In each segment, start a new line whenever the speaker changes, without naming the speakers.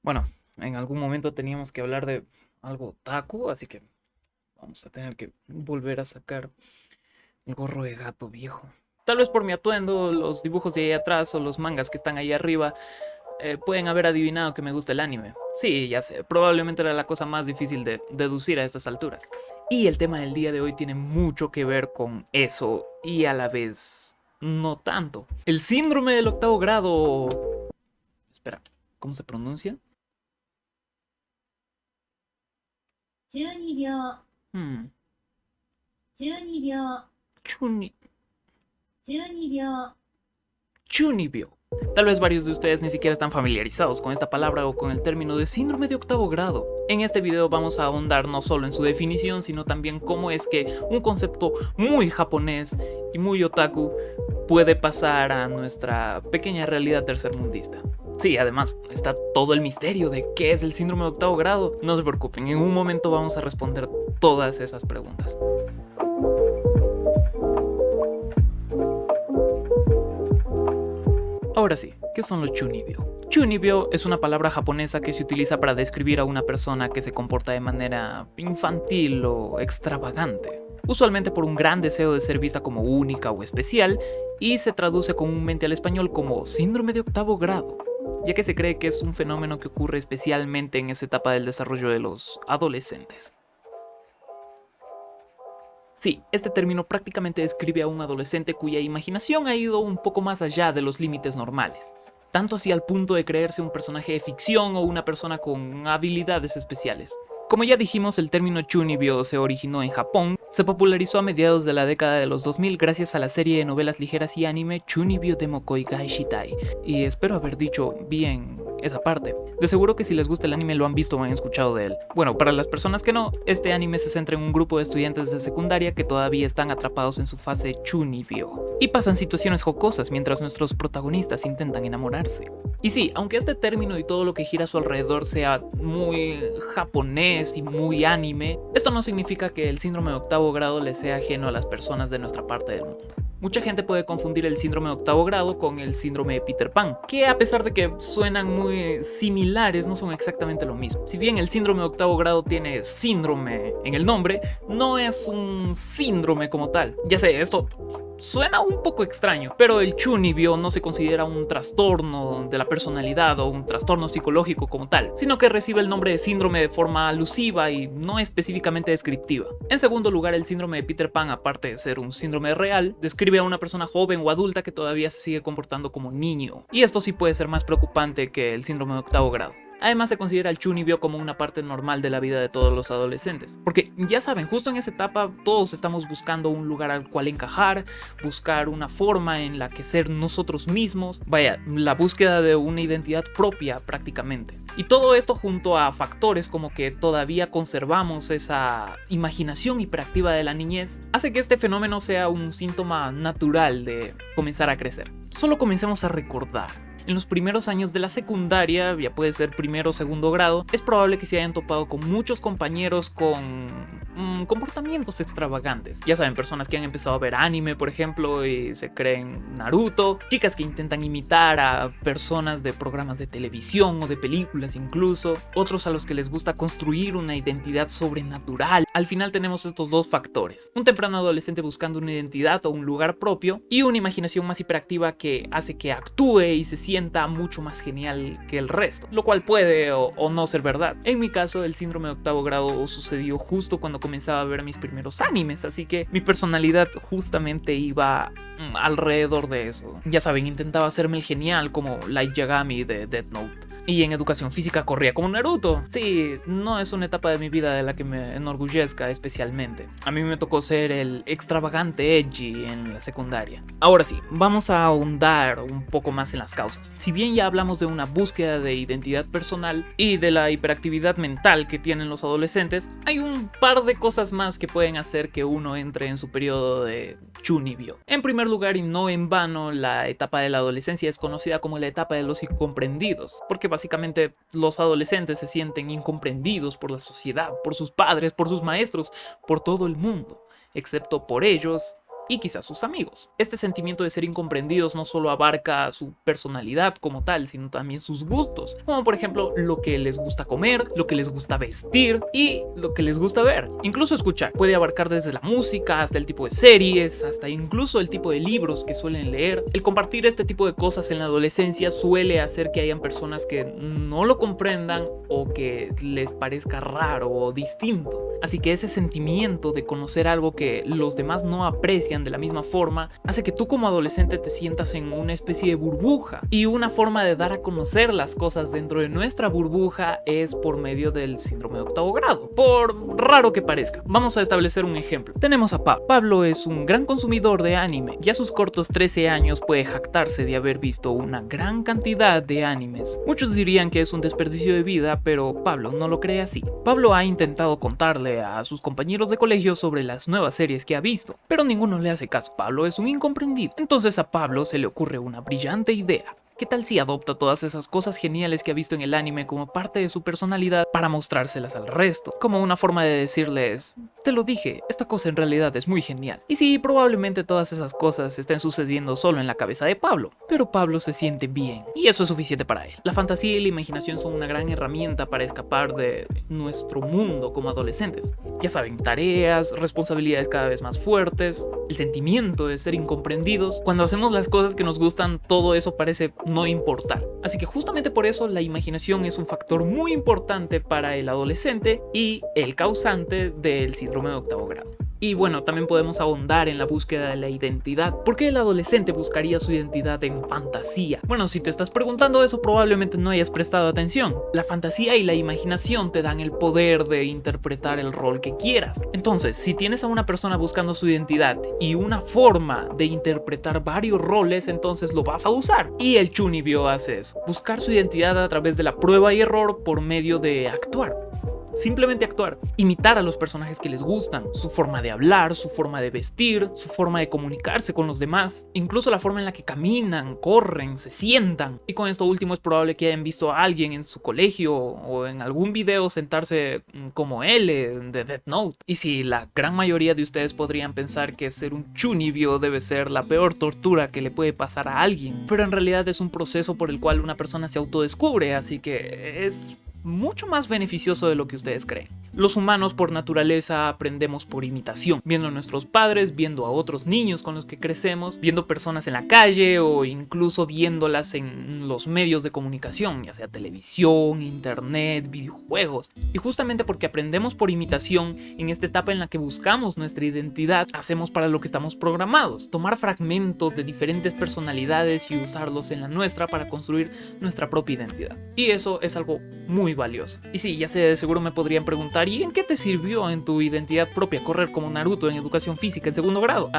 Bueno, en algún momento teníamos que hablar de algo otaku, así que vamos a tener que volver a sacar el gorro de gato viejo. Tal vez por mi atuendo, los dibujos de ahí atrás o los mangas que están ahí arriba pueden haber adivinado que me gusta el anime. Sí, ya sé, probablemente era la cosa más difícil de deducir a estas alturas. Y el tema del día de hoy tiene mucho que ver con eso y a la vez no tanto. El síndrome del octavo grado. Espera, ¿cómo se pronuncia?
12秒、
Hmm,
12秒、
Chuni,
12秒、
Chunibyo. Tal vez varios de ustedes ni siquiera están familiarizados con esta palabra o con el término de síndrome de octavo grado. En este video vamos a ahondar no solo en su definición, sino también cómo es que un concepto muy japonés y muy otaku puede pasar a nuestra pequeña realidad tercermundista. Sí, además está todo el misterio de qué es el síndrome de octavo grado. No se preocupen, en un momento vamos a responder todas esas preguntas. Ahora sí, ¿qué son los chunibyo? Chunibyo es una palabra japonesa que se utiliza para describir a una persona que se comporta de manera infantil o extravagante, usualmente por un gran deseo de ser vista como única o especial, y se traduce comúnmente al español como síndrome de octavo grado, ya que se cree que es un fenómeno que ocurre especialmente en esa etapa del desarrollo de los adolescentes. Sí, este término prácticamente describe a un adolescente cuya imaginación ha ido un poco más allá de los límites normales, tanto así al punto de creerse un personaje de ficción o una persona con habilidades especiales. Como ya dijimos, el término chunibyo se originó en Japón, se popularizó a mediados de la década de los 2000 gracias a la serie de novelas ligeras y anime Chunibyo Demokoi Gai Shitai, y espero haber dicho bien esa parte. De seguro que si les gusta el anime lo han visto o han escuchado de él. Bueno, para las personas que no, este anime se centra en un grupo de estudiantes de secundaria que todavía están atrapados en su fase chunibyo y pasan situaciones jocosas mientras nuestros protagonistas intentan enamorarse. Y sí, aunque este término y todo lo que gira a su alrededor sea muy japonés y muy anime, esto no significa que el síndrome de octavo grado le sea ajeno a las personas de nuestra parte del mundo. Mucha gente puede confundir el síndrome de octavo grado con el síndrome de Peter Pan, que a pesar de que suenan muy similares, no son exactamente lo mismo. Si bien el síndrome de octavo grado tiene síndrome en el nombre, no es un síndrome como tal. Ya sé, esto suena un poco extraño, pero el chunibyo no se considera un trastorno de la personalidad o un trastorno psicológico como tal, sino que recibe el nombre de síndrome de forma alusiva y no específicamente descriptiva. En segundo lugar, el síndrome de Peter Pan, aparte de ser un síndrome real, describe a una persona joven o adulta que todavía se sigue comportando como niño, y esto sí puede ser más preocupante que el síndrome de octavo grado. Además se considera el chunibyo como una parte normal de la vida de todos los adolescentes, porque ya saben, justo en esa etapa todos estamos buscando un lugar al cual encajar, buscar una forma en la que ser nosotros mismos, vaya, la búsqueda de una identidad propia prácticamente. Y todo esto junto a factores como que todavía conservamos esa imaginación hiperactiva de la niñez, hace que este fenómeno sea un síntoma natural de comenzar a crecer. Solo comencemos a recordar. En los primeros años de la secundaria, ya puede ser primero o segundo grado, es probable que se hayan topado con muchos compañeros con comportamientos extravagantes. Ya saben, personas que han empezado a ver anime, por ejemplo, y se creen Naruto, chicas que intentan imitar a personas de programas de televisión o de películas incluso, otros a los que les gusta construir una identidad sobrenatural. Al final tenemos estos dos factores: un temprano adolescente buscando una identidad o un lugar propio, y una imaginación más hiperactiva que hace que actúe y se sienta mucho más genial que el resto, lo cual puede o no ser verdad. En mi caso, el síndrome de octavo grado sucedió justo cuando comenzaba a ver mis primeros animes, así que mi personalidad justamente iba alrededor de eso. Ya saben, intentaba hacerme el genial como Light Yagami de Death Note, y en educación física corría como Naruto. Sí, no es una etapa de mi vida de la que me enorgullezca especialmente. A mí me tocó ser el extravagante edgy en la secundaria. Ahora sí, vamos a ahondar un poco más en las causas. Si bien ya hablamos de una búsqueda de identidad personal y de la hiperactividad mental que tienen los adolescentes, hay un par de cosas más que pueden hacer que uno entre en su periodo de chunibyo. En primer lugar, y no en vano, la etapa de la adolescencia es conocida como la etapa de los incomprendidos, porque básicamente los adolescentes se sienten incomprendidos por la sociedad, por sus padres, por sus maestros, por todo el mundo, excepto por ellos y quizás sus amigos. Este sentimiento de ser incomprendidos no solo abarca su personalidad como tal, sino también sus gustos, como por ejemplo lo que les gusta comer, lo que les gusta vestir y lo que les gusta ver, incluso escuchar. Puede abarcar desde la música hasta el tipo de series, hasta incluso el tipo de libros que suelen leer. El compartir este tipo de cosas en la adolescencia suele hacer que hayan personas que no lo comprendan o que les parezca raro o distinto. Así que ese sentimiento de conocer algo que los demás no aprecian de la misma forma hace que tú como adolescente te sientas en una especie de burbuja, y una forma de dar a conocer las cosas dentro de nuestra burbuja es por medio del síndrome de octavo grado, por raro que parezca. Vamos a establecer un ejemplo. Tenemos a Pablo. Pablo es un gran consumidor de anime y a sus cortos 13 años puede jactarse de haber visto una gran cantidad de animes. Muchos dirían que es un desperdicio de vida, pero Pablo no lo cree así. Pablo ha intentado contarle a sus compañeros de colegio sobre las nuevas series que ha visto, pero ninguno le hace caso. Pablo es un incomprendido. Entonces a Pablo se le ocurre una brillante idea. ¿Qué tal si adopta todas esas cosas geniales que ha visto en el anime como parte de su personalidad para mostrárselas al resto? Como una forma de decirles, te lo dije, esta cosa en realidad es muy genial. Y sí, probablemente todas esas cosas estén sucediendo solo en la cabeza de Pablo, pero Pablo se siente bien y eso es suficiente para él. La fantasía y la imaginación son una gran herramienta para escapar de nuestro mundo como adolescentes. Ya saben, tareas, responsabilidades cada vez más fuertes, el sentimiento de ser incomprendidos. Cuando hacemos las cosas que nos gustan, todo eso parece no importar. Así que justamente por eso la imaginación es un factor muy importante para el adolescente y el causante del síndrome de octavo grado. Y bueno, también podemos ahondar en la búsqueda de la identidad. ¿Por qué el adolescente buscaría su identidad en fantasía? Bueno, si te estás preguntando eso, probablemente no hayas prestado atención. La fantasía y la imaginación te dan el poder de interpretar el rol que quieras. Entonces, si tienes a una persona buscando su identidad y una forma de interpretar varios roles, entonces lo vas a usar. Y el Chunibyo hace eso. Buscar su identidad a través de la prueba y error por medio de actuar. Simplemente actuar, imitar a los personajes que les gustan, su forma de hablar, su forma de vestir, su forma de comunicarse con los demás, incluso la forma en la que caminan, corren, se sientan. Y con esto último es probable que hayan visto a alguien en su colegio o en algún video sentarse como L de Death Note. Y si la gran mayoría de ustedes podrían pensar que ser un Chunibyo debe ser la peor tortura que le puede pasar a alguien, pero en realidad es un proceso por el cual una persona se autodescubre, así que es mucho más beneficioso de lo que ustedes creen. Los humanos por naturaleza aprendemos por imitación, viendo a nuestros padres, viendo a otros niños con los que crecemos, viendo personas en la calle o incluso viéndolas en los medios de comunicación, ya sea televisión, internet, videojuegos. Y justamente porque aprendemos por imitación, en esta etapa en la que buscamos nuestra identidad, hacemos para lo que estamos programados: tomar fragmentos de diferentes personalidades y usarlos en la nuestra para construir nuestra propia identidad. Y eso es algo muy valioso. Y sí, ya sé, de seguro me podrían preguntar, ¿y en qué te sirvió en tu identidad propia correr como Naruto en educación física en segundo grado?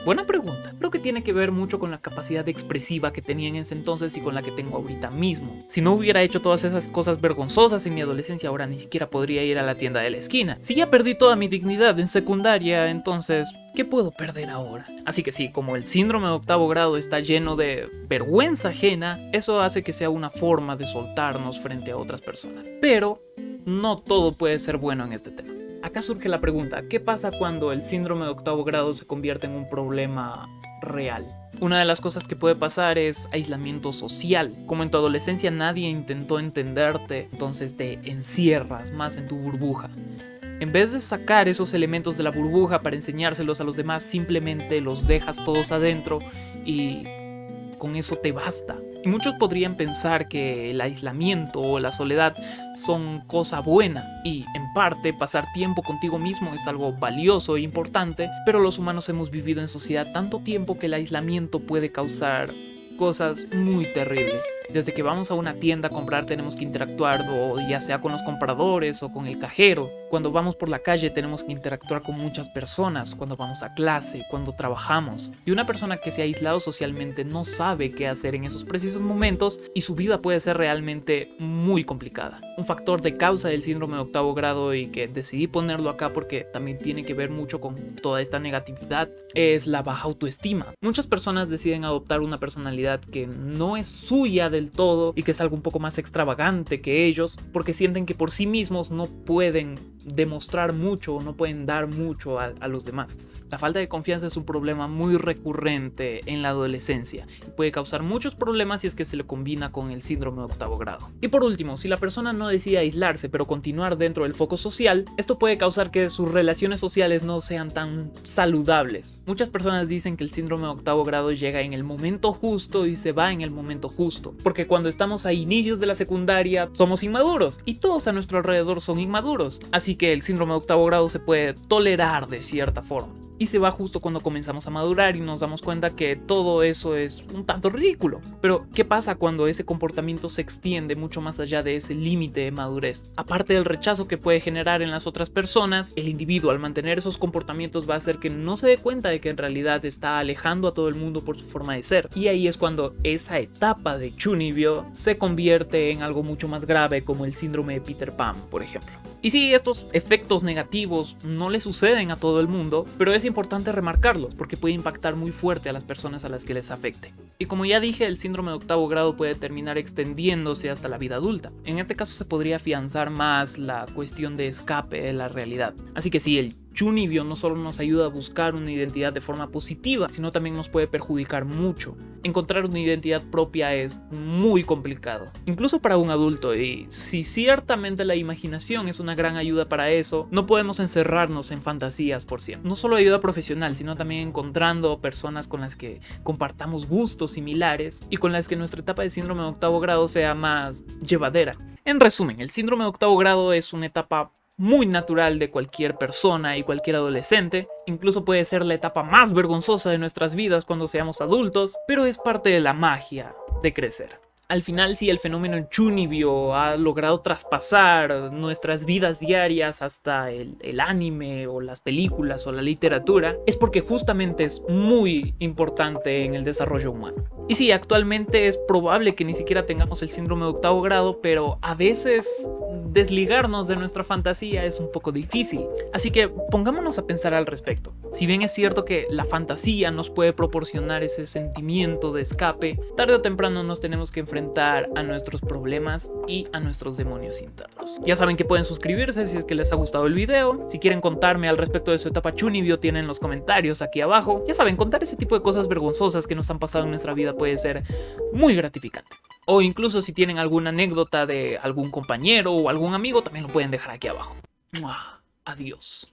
Buena pregunta. Creo que tiene que ver mucho con la capacidad expresiva que tenía en ese entonces y con la que tengo ahorita mismo. Si no hubiera hecho todas esas cosas vergonzosas en mi adolescencia, ahora ni siquiera podría ir a la tienda de la esquina. Si ya perdí toda mi dignidad en secundaria, entonces ¿qué puedo perder ahora? Así que sí, como el síndrome de octavo grado está lleno de vergüenza ajena, eso hace que sea una forma de soltarnos frente a otras personas. Pero no todo puede ser bueno en este tema. Acá surge la pregunta, ¿qué pasa cuando el síndrome de octavo grado se convierte en un problema real? Una de las cosas que puede pasar es aislamiento social. Como en tu adolescencia nadie intentó entenderte, entonces te encierras más en tu burbuja. En vez de sacar esos elementos de la burbuja para enseñárselos a los demás, simplemente los dejas todos adentro y con eso te basta. Y muchos podrían pensar que el aislamiento o la soledad son cosa buena, y en parte pasar tiempo contigo mismo es algo valioso e importante, pero los humanos hemos vivido en sociedad tanto tiempo que el aislamiento puede causar cosas muy terribles. Desde que vamos a una tienda a comprar tenemos que interactuar, o ya sea con los compradores o con el cajero. Cuando vamos por la calle tenemos que interactuar con muchas personas, cuando vamos a clase, cuando trabajamos. Y una persona que se ha aislado socialmente no sabe qué hacer en esos precisos momentos y su vida puede ser realmente muy complicada. Un factor de causa del síndrome de octavo grado y que decidí ponerlo acá porque también tiene que ver mucho con toda esta negatividad es la baja autoestima. Muchas personas deciden adoptar una personalidad que no es suya del todo y que es algo un poco más extravagante que ellos porque sienten que por sí mismos no pueden demostrar mucho o no pueden dar mucho a los demás. La falta de confianza es un problema muy recurrente en la adolescencia y puede causar muchos problemas si es que se le combina con el síndrome de octavo grado. Y por último, si la persona no decide aislarse pero continuar dentro del foco social, esto puede causar que sus relaciones sociales no sean tan saludables. Muchas personas dicen que el síndrome de octavo grado llega en el momento justo y se va en el momento justo, porque cuando estamos a inicios de la secundaria somos inmaduros y todos a nuestro alrededor son inmaduros, así que el síndrome de octavo grado se puede tolerar de cierta forma. Y se va justo cuando comenzamos a madurar y nos damos cuenta que todo eso es un tanto ridículo. Pero, ¿qué pasa cuando ese comportamiento se extiende mucho más allá de ese límite de madurez? Aparte del rechazo que puede generar en las otras personas, el individuo al mantener esos comportamientos va a hacer que no se dé cuenta de que en realidad está alejando a todo el mundo por su forma de ser. Y ahí es cuando esa etapa de Chunibyo se convierte en algo mucho más grave, como el síndrome de Peter Pan, por ejemplo. Y sí, estos efectos negativos no le suceden a todo el mundo, pero es importante remarcarlos porque puede impactar muy fuerte a las personas a las que les afecte. Y como ya dije, el síndrome de octavo grado puede terminar extendiéndose hasta la vida adulta. En este caso se podría afianzar más la cuestión de escape de la realidad. Así que sí, el Chunibyo no solo nos ayuda a buscar una identidad de forma positiva, sino también nos puede perjudicar mucho. Encontrar una identidad propia es muy complicado, incluso para un adulto, y si ciertamente la imaginación es una gran ayuda para eso, no podemos encerrarnos en fantasías por siempre. No solo ayuda profesional, sino también encontrando personas con las que compartamos gustos similares y con las que nuestra etapa de síndrome de octavo grado sea más llevadera. En resumen, el síndrome de octavo grado es una etapa muy natural de cualquier persona y cualquier adolescente, incluso puede ser la etapa más vergonzosa de nuestras vidas cuando seamos adultos, pero es parte de la magia de crecer. Al final, si el fenómeno Chunibyo ha logrado traspasar nuestras vidas diarias hasta el anime o las películas o la literatura, es porque justamente es muy importante en el desarrollo humano. Y sí, actualmente es probable que ni siquiera tengamos el síndrome de octavo grado, pero a veces desligarnos de nuestra fantasía es un poco difícil. Así que pongámonos a pensar al respecto. Si bien es cierto que la fantasía nos puede proporcionar ese sentimiento de escape, tarde o temprano nos tenemos que enfrentar a nuestros problemas y a nuestros demonios internos. Ya saben que pueden suscribirse si es que les ha gustado el video. Si quieren contarme al respecto de su etapa Chunibyo, tienen los comentarios aquí abajo. Ya saben, contar ese tipo de cosas vergonzosas que nos han pasado en nuestra vida puede ser muy gratificante. O incluso si tienen alguna anécdota de algún compañero o algún amigo, también lo pueden dejar aquí abajo. Adiós.